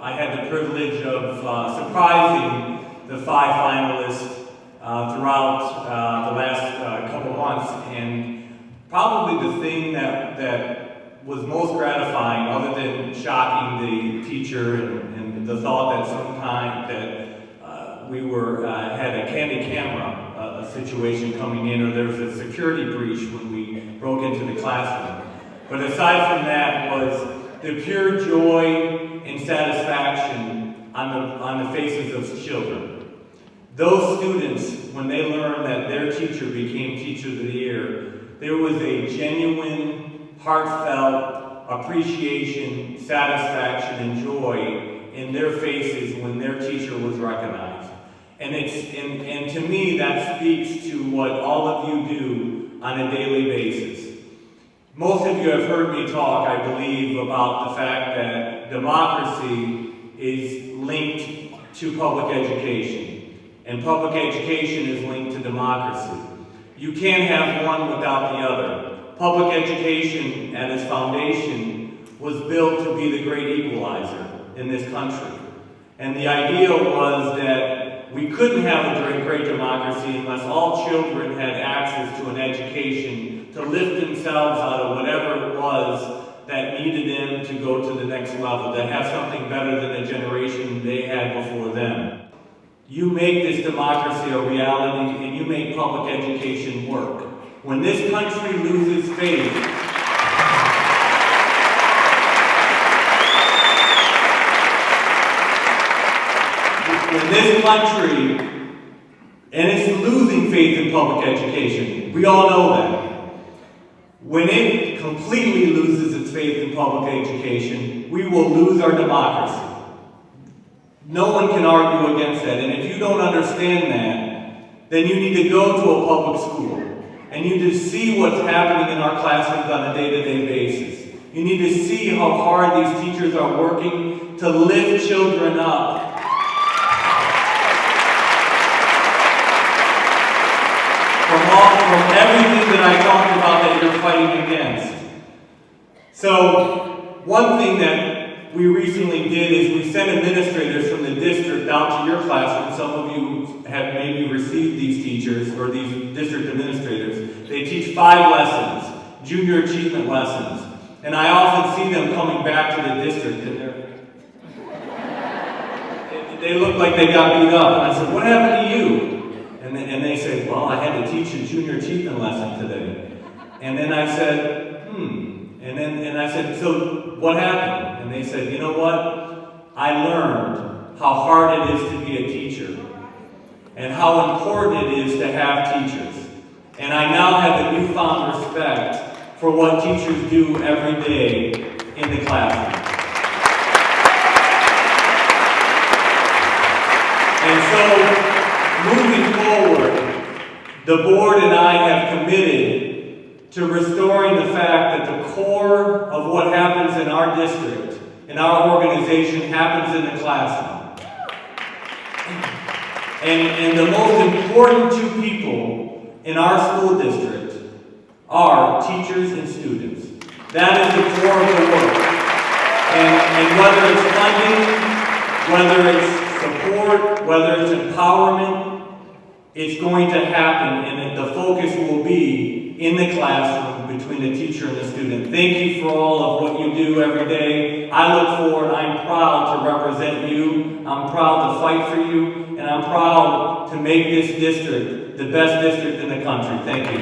I had the privilege of surprising the 5 finalists throughout the last couple months, and probably the thing that was most gratifying, other than shocking the teacher and the thought that sometime that we had a candid camera a situation coming in, or there was a security breach when we broke into the classroom. But aside from that was the pure joy and satisfaction on the faces of children. Those students, when they learned that their teacher became Teacher of the Year, there was a genuine, heartfelt appreciation, satisfaction, and joy in their faces when their teacher was recognized. And to me, that speaks to what all of you do on a daily basis. Most of you have heard me talk, I believe, about the fact that democracy is linked to public education, and public education is linked to democracy. You can't have one without the other. Public education at its foundation was built to be the great equalizer in this country. And the idea was that we couldn't have a great democracy unless all children had access to an education to lift themselves out of whatever it was that needed them to go to the next level, to have something better than the generation they had before them. You make this democracy a reality, and you make public education work. When this country loses faith, when this country, and it's losing faith in public education, we all know that. When it completely loses its faith in public education, we will lose our democracy. No one can argue against that, and if you don't understand that, then you need to go to a public school, and you need to see what's happening in our classrooms on a day-to-day basis. You need to see how hard these teachers are working to lift children up. From everything that I talked about that you're fighting against. So, one thing that we recently did is we sent administrators from the district out to your classroom. Some of you have maybe received these teachers, or these district administrators. They teach 5 lessons, junior achievement lessons. And I often see them coming back to the district, and they look like they got beat up. And I said, what happened to you? And they said, well, I had to teach a junior achievement lesson today. And then I said, And I said, so what happened? And they said, you know what? I learned how hard it is to be a teacher, and how important it is to have teachers. And I now have a newfound respect for what teachers do every day in the classroom. And so, moving forward, the board and I have committed to restoring the fact that the core of what happens in our district, in our organization, happens in the classroom. And the most important 2 people in our school district are teachers and students. That is the core of the work. And whether it's funding, whether it's support, whether it's empowerment, it's going to happen, and the focus will be in the classroom between the teacher and the student. Thank you for all of what you do every day. I look forward, I'm proud to represent you, I'm proud to fight for you, and I'm proud to make this district the best district in the country. Thank you.